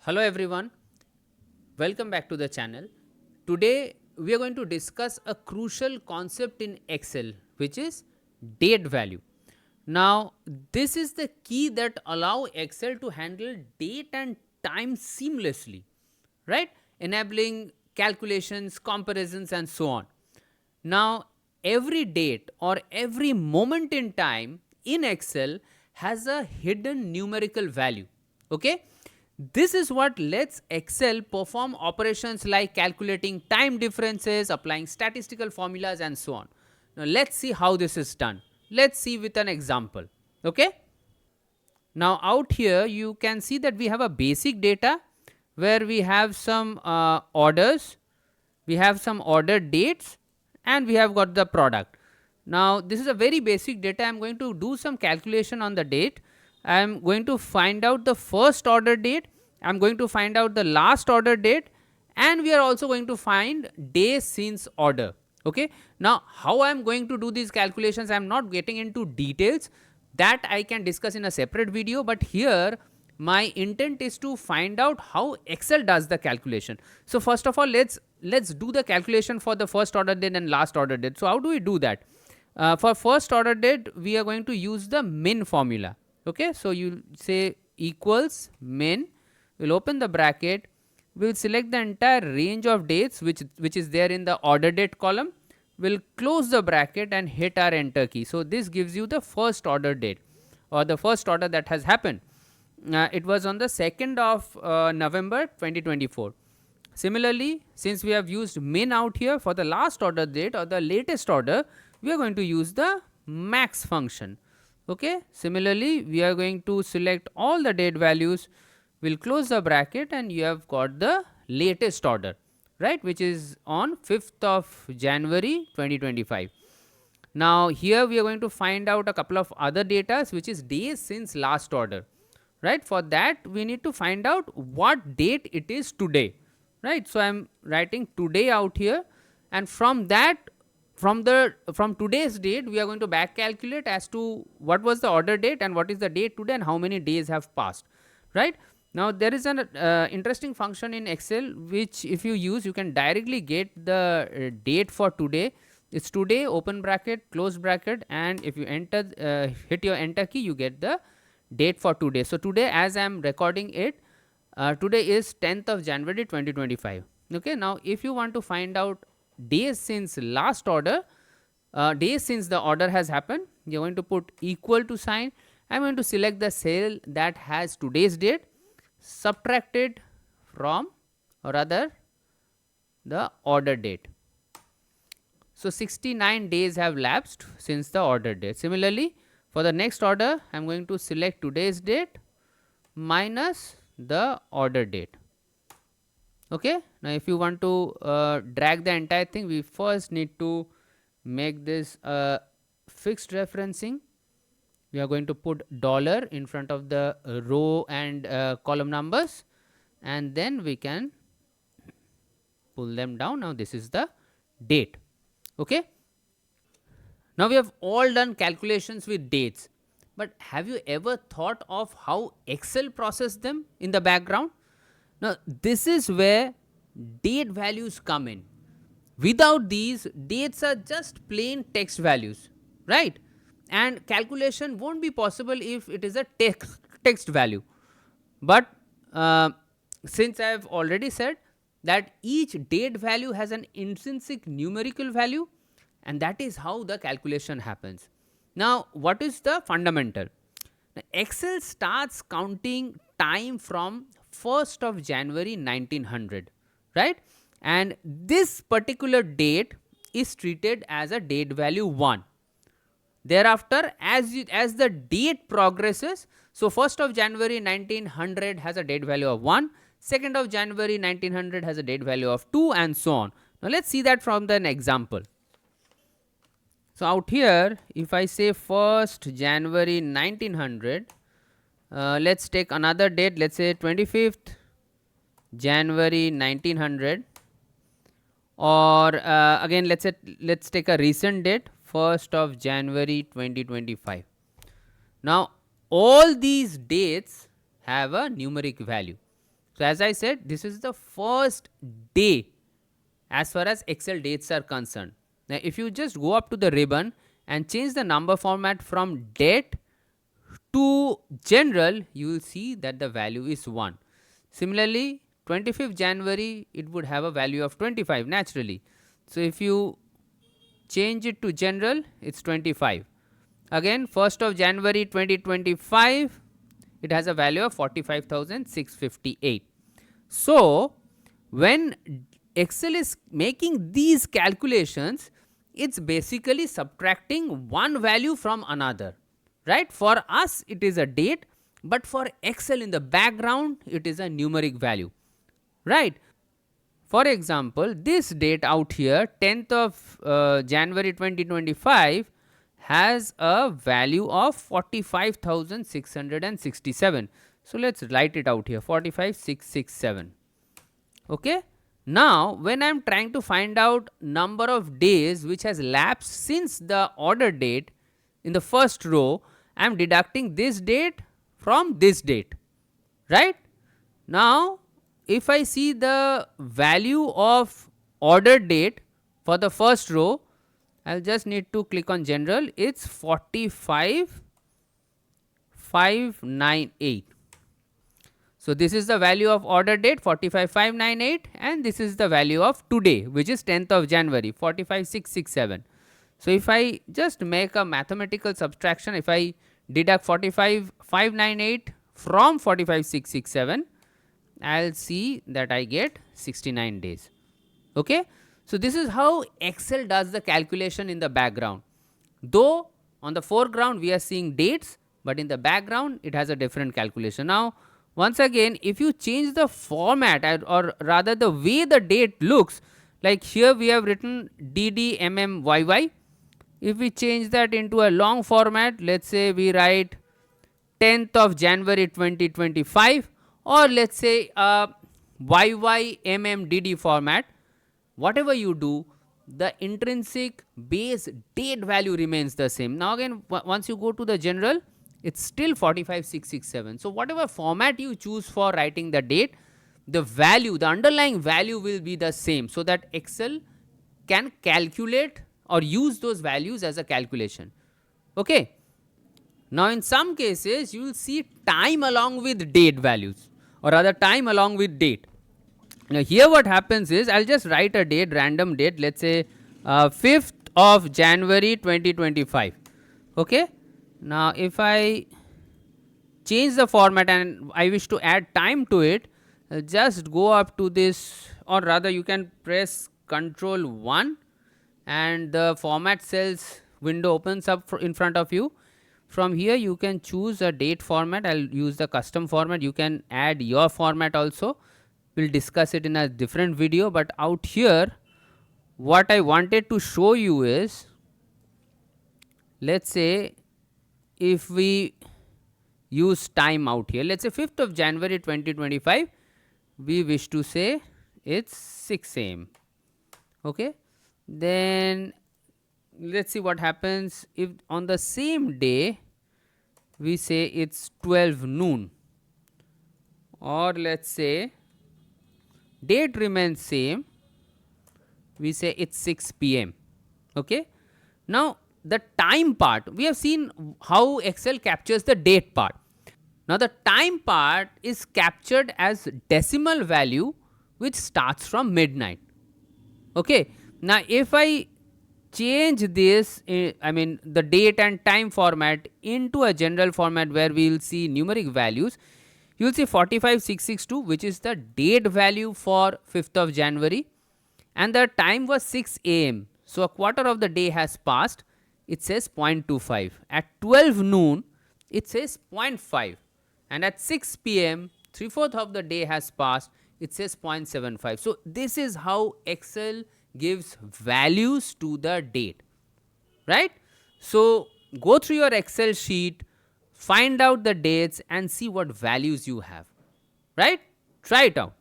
Hello everyone, welcome back to the channel. Today we are going to discuss a crucial concept in Excel, which is date value. Now this is the key that allow Excel to handle date and time seamlessly, right? Enabling calculations, comparisons and so on. Now every date or every moment in time in Excel has a hidden numerical value. Okay, this is what lets Excel perform operations like calculating time differences, applying statistical formulas and so on. Now let's see how this is done. Let's see with an example. Okay, now out here you can see that we have a basic data where we have some orders, we have some order dates and we have got the product. Now this is a very basic data. I am going to do some calculation on the date. I am going to find out the first order date, I am going to find out the last order date and we are also going to find day since order. Okay, now how I am going to do these calculations, I am not getting into details, that I can discuss in a separate video, but here my intent is to find out how Excel does the calculation. So first of all, let's do the calculation for the first order date and last order date. So how do we do that? For first order date we are going to use the min formula. Okay, so you say equals min, we'll open the bracket, we'll select the entire range of dates which is there in the order date column, we'll close the bracket and hit our enter key. So this gives you the first order date or the first order that has happened. It was on the 2nd of November 2024. Similarly, since we have used min out here, for the last order date or the latest order we are going to use the max function. Okay, similarly we are going to select all the date values, we'll close the bracket and you have got the latest order, right, which is on 5th of January 2025. Now here we are going to find out a couple of other data which is days since last order, right. For that we need to find out what date it is today, right. So I am writing today out here and from that, from today's date we are going to back calculate as to what was the order date and what is the date today and how many days have passed, right. Now there is an interesting function in Excel which if you use you can directly get the date for today. It's today, open bracket, close bracket, and if you enter hit your enter key you get the date for today. So today as I am recording it, today is 10th of January 2025. Okay, now if you want to find out days since last order, days since the order has happened, you are going to put equal to sign. I am going to select the cell that has today's date, subtracted from or rather the order date. So 69 days have lapsed since the order date. Similarly, for the next order I am going to select today's date minus the order date. Okay, now if you want to drag the entire thing, we first need to make this fixed referencing. We are going to put dollar in front of the row and column numbers and then we can pull them down. Now this is the date. Okay, now we have all done calculations with dates, but have you ever thought of how Excel process them in the background? Now this is where date values come in. Without these, dates are just plain text values, right, and calculation won't be possible if it is a text value. But since I have already said that each date value has an intrinsic numerical value and that is how the calculation happens. Now what is the fundamental? Now, Excel starts counting time from 1st of January 1900, right, and this particular date is treated as a date value 1. Thereafter as the date progresses, so 1st of January 1900 has a date value of 1, 2nd of January 1900 has a date value of 2 and so on. Now let's see that from an example. So out here if I say 1st January 1900, let's take another date, let's say 25th January 1900, or again let's take a recent date, 1st of January 2025. Now all these dates have a numeric value. So as I said, this is the first day as far as Excel dates are concerned. Now if you just go up to the ribbon and change the number format from date to general, you will see that the value is 1. Similarly, 25th January, it would have a value of 25 naturally. So if you change it to general, it's 25. Again, 1st of January 2025, it has a value of 45,658. So when Excel is making these calculations, it's basically subtracting one value from another, right? For us it is a date, but for Excel in the background it is a numeric value, right? For example, this date out here, 10th of January 2025, has a value of 45,667. So let's write it out here, 45,667. Okay. Now when I am trying to find out number of days which has lapsed since the order date, in the first row I am deducting this date from this date, right? Now if I see the value of order date for the first row, I will just need to click on general. It's 45,598. So this is the value of order date 45,598, and this is the value of today, which is 10th of January 45,667. So if I just make a mathematical subtraction, if I deduct 45,598 from 45,667, I will see that I get 69 days. Okay. So this is how Excel does the calculation in the background. Though on the foreground we are seeing dates, but in the background it has a different calculation. Now once again, if you change the format, or rather the way the date looks, like here we have written DDMMYY. If we change that into a long format, let's say we write 10th of January 2025, or let's say YYMMDD format, whatever you do, the intrinsic base date value remains the same. Now again, once you go to the general, it's still 45,667. So whatever format you choose for writing the date, the value, the underlying value will be the same, so that Excel can calculate or use those values as a calculation. Okay. Now in some cases you will see time along with date values, or rather time along with date. Now here what happens is, I'll just write a date, random date, let's say 5th of January 2025. Okay. Now if I change the format and I wish to add time to it, just go up to this, or rather you can press Ctrl 1 and the format cells window opens up in front of you. From here you can choose a date format. I'll use the custom format. You can add your format also. We'll discuss it in a different video, but out here what I wanted to show you is, let's say if we use time out here, let's say 5th of January 2025, we wish to say it's 6 am. Okay. Then let's see what happens if on the same day we say it's 12 noon, or let's say date remains same, we say it's 6 pm. Okay. Now the time part, we have seen how Excel captures the date part. Now the time part is captured as decimal value which starts from midnight. Okay. Now if I change this, I mean the date and time format into a general format where we will see numeric values, you will see 45,662, which is the date value for 5th of January, and the time was 6 am. So a quarter of the day has passed, it says 0.25. At 12 noon it says 0.5, and at 6 pm 3/4 of the day has passed, it says 0.75. So this is how Excel gives values to the date, right? So go through your Excel sheet, find out the dates and see what values you have, right? Try it out.